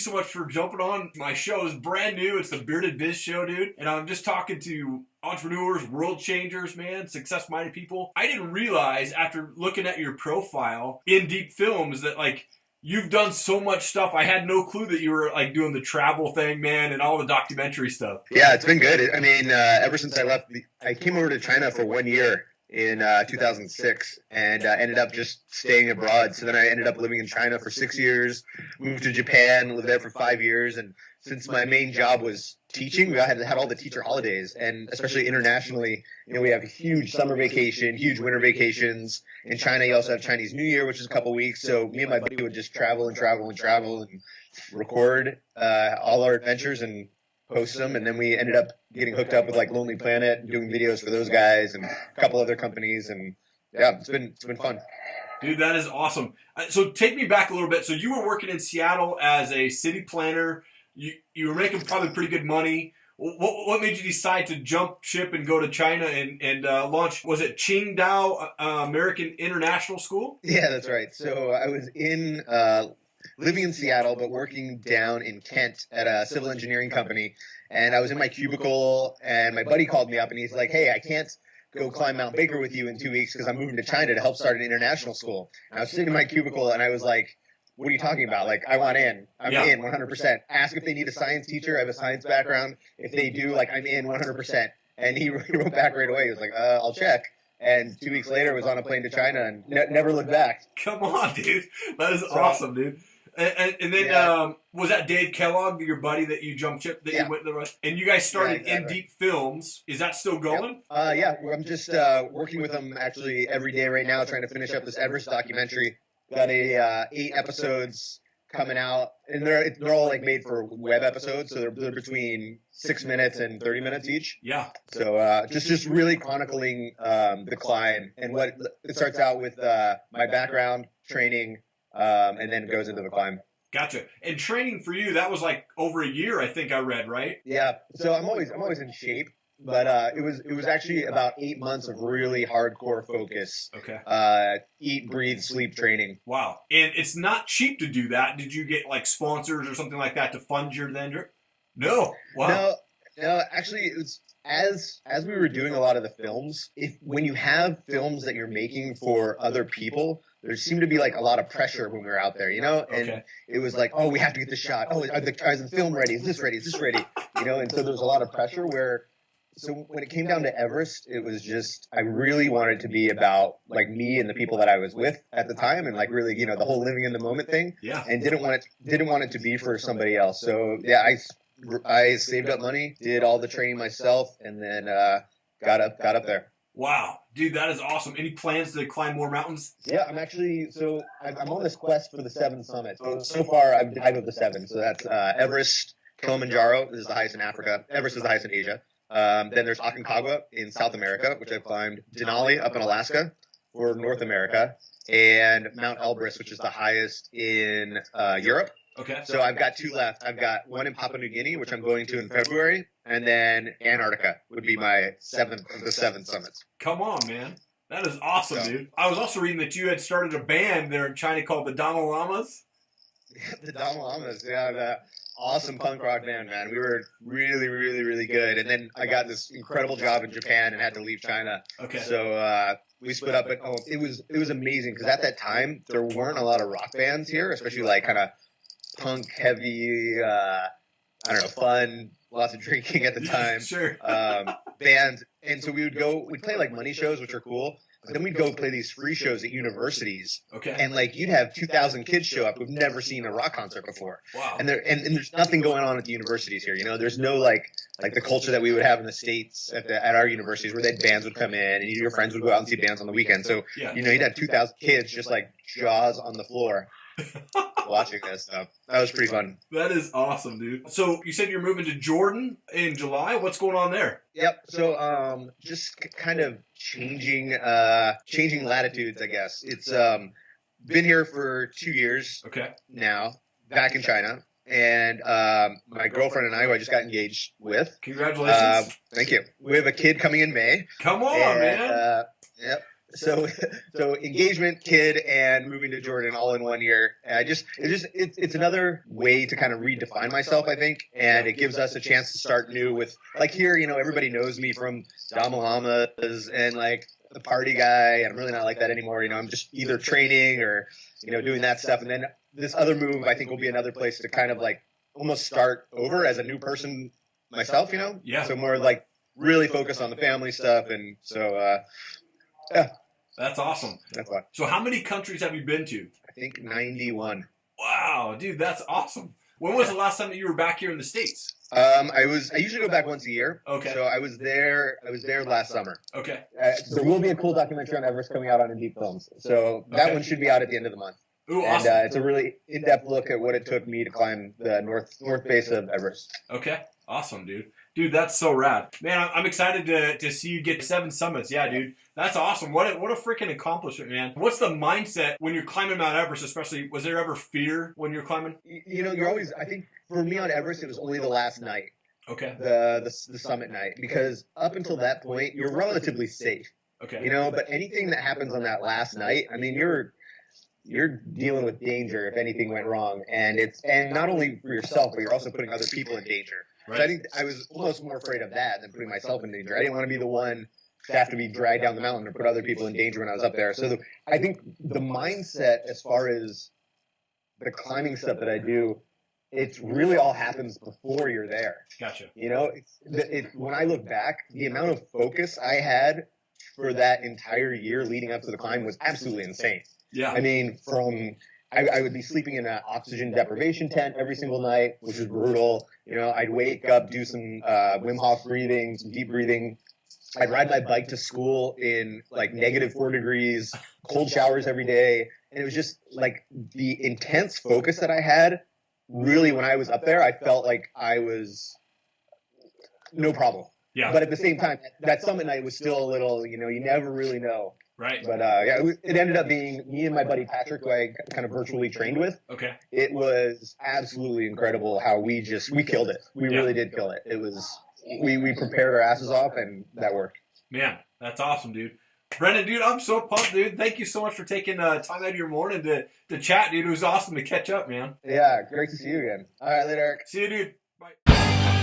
so much for jumping on my show. It's brand new. It's the Bearded Biz Show, dude. And I'm just talking to entrepreneurs, world changers, man, success-minded people. I didn't realize after looking at your profile in Deep Films that, like, you've done so much stuff. I had no clue that you were, like, doing the travel thing, man, and all the documentary stuff. Yeah, it's been good. I mean, ever since I left, I came over to China for 1 year in 2006 and ended up just staying abroad. So then I ended up living in China for 6 years, moved to Japan, lived there for 5 years. And since my main job was teaching, we had all the teacher holidays. And especially internationally, you know, we have huge summer vacation, huge winter vacations. In China, you also have Chinese New Year, which is a couple weeks. So me and my buddy would just travel and record all our adventures and post them, and then we ended up getting hooked up with like Lonely Planet and doing videos for those guys and a couple other companies, and yeah, it's been fun. Dude, that is awesome. So take me back a little bit. So you were working in Seattle as a city planner. You were making probably pretty good money. What made you decide to jump ship and go to China and launch, was it Qingdao American International School? Yeah, that's right. So I was living in Seattle, but working down in Kent at a civil engineering company. And I was in my cubicle, and my buddy called me up, and he's like, hey, I can't go climb Mount Baker with you in 2 weeks because I'm moving to China to help start an international school. And I was sitting in my cubicle, and I was like, what are you talking about? Like, I want in. I'm in 100%. Ask if they need a science teacher. I have a science background. If they do, like, I'm in 100%. And he wrote back right away. He was like, I'll check. And 2 weeks later, was on a plane to China and never looked back. Come on, dude. That is awesome, dude. And then was that Dave Kellogg, your buddy that you jumped ship, that you went to the and you guys started In Deep Films. Is that still going? Yeah, I'm just working with them actually every day right now, trying to finish up this Everest documentary. Got 8 episodes coming out, and they're all like made for web episodes, so they're between 6 minutes and 30 minutes each. Yeah. So just really chronicling the climb, and what it starts out with my background, training, and then goes into the climb. Gotcha. And training for you, that was like over a year, I think I read, right? Yeah. So I'm always in shape, but it was actually about 8 months of really hardcore focus. Okay. Eat, breathe, sleep training. Wow. And it's not cheap to do that. Did you get like sponsors or something like that to fund your then? No. Wow. No. Actually, it was as we were doing a lot of the films. When you have films that you're making for other people, there seemed to be like a lot of pressure when we were out there, you know? And it was like, oh, we have to get this shot. Oh, is the film ready? Is this ready? Is this ready? You know, and so there was a lot of pressure so when it came down to Everest, it was just, I really wanted it to be about like me and the people that I was with at the time, and like really, you know, the whole living in the moment thing. Yeah. And didn't want it to be for somebody else. So yeah, I saved up money, did all the training myself, and then got up there. Wow, dude, that is awesome. Any plans to climb more mountains? Yeah, I'm on this quest for the 7 summits. So far, I've dived the 7. So that's Everest, Kilimanjaro. This is the highest in Africa. Everest is the highest in Asia. Then there's Aconcagua in South America, which I've climbed. Denali up in Alaska for North America, and Mount Elbrus, which is the highest in Europe. Okay. So I've got 2 left. I've got one in Papua New Guinea, which I'm going to in February, and then Antarctica would be my 7th of the 7 summits. Come on, man. That is awesome, dude. I was also reading that you had started a band there in China called the Dama Llamas. The Dama Llamas, yeah, the awesome punk rock band, man. We were really, really, really good. And then I got this incredible job in Japan and had to leave China. Okay. So we split up, but it was amazing because at that time there weren't a lot of rock bands here, especially like kind of punk heavy, fun, lots of drinking at the time. Sure. Bands. And so we'd play like money shows, which are cool. But then we'd go play these free shows at universities. Okay. And like you'd have 2,000 kids show up who've never seen a rock concert before. Wow. And there's nothing going on at the universities here. You know, there's no like the culture that we would have in the States at our universities where bands would come in and your friends would go out and see bands on the weekend. So you know, you'd have 2,000 kids just like jaws on the floor watching this stuff. That was pretty fun. That is awesome, dude. So you said you're moving to Jordan in July. What's going on there? Yep. So just kind of changing latitudes, I guess. It's been here for 2 years. Okay. Now, back in China. And my girlfriend and I, who I just got engaged with. Congratulations. Thank you. We have a kid coming in May. Come on, man. Yep. So engagement, kid, and moving to Jordan all in 1 year. And it's another way to kind of redefine myself, I think, and it gives us a chance to start new with, like, here, everybody knows me from Dama Llamas and like the party guy, and I'm really not like that anymore. I'm just either training or doing that stuff, and then this other move I think will be another place to kind of like almost start over as a new person myself. Yeah. So more like really focus on the family stuff, and so yeah. That's awesome. That's fun. So how many countries have you been to? I think 91. Wow, dude, that's awesome. When was the last time that you were back here in the States? I usually go back once a year. Okay. So I was there last summer. Okay. There will be a cool documentary on Everest coming out on Indeep Films. So that one should be out at the end of the month. Ooh, and awesome. It's a really in-depth look at what it took me to climb the north base of Everest. Okay. Awesome, dude. Dude, that's so rad. Man, I'm excited to see you get 7 summits. Yeah, dude. That's awesome. What a freaking accomplishment, man. What's the mindset when you're climbing Mount Everest, especially? Was there ever fear when you're climbing? You're always, I think, for me on Everest, it was only the last night. Okay. The summit night. Because up until that point, you're relatively safe. Okay. But anything that happens on that last night, I mean, you're dealing with danger if anything went wrong. And not only for yourself, but you're also putting other people in danger. Right. So I think I was almost more afraid of that than putting myself in danger. I didn't want to be the one to have to be dragged down the mountain or put other people in danger when I was up there. So I think the mindset as far as the climbing stuff that I do, it's really all happens before you're there. Gotcha. When I look back, the amount of focus I had for that entire year leading up to the climb was absolutely insane. Yeah. I mean, I would be sleeping in an oxygen deprivation tent every single night, which was brutal. I'd wake up, do some Wim Hof breathing, some deep breathing. I'd ride my bike to school in like -4 degrees, cold showers every day. And it was just like the intense focus that I had. Really, when I was up there, I felt like I was no problem. Yeah. But at the same time, that summit night was still a little, you never really know. Right. But it ended up being me and my buddy Patrick, who I kind of virtually trained with. Okay. It was absolutely incredible how we killed it. We really did kill it. It was, we prepared our asses off, and that worked. Man, that's awesome, dude. Brendan, dude, I'm so pumped, dude. Thank you so much for taking time out of your morning to chat, dude. It was awesome to catch up, man. Yeah, great to see you again. All right, later, Eric. See you, dude. Bye.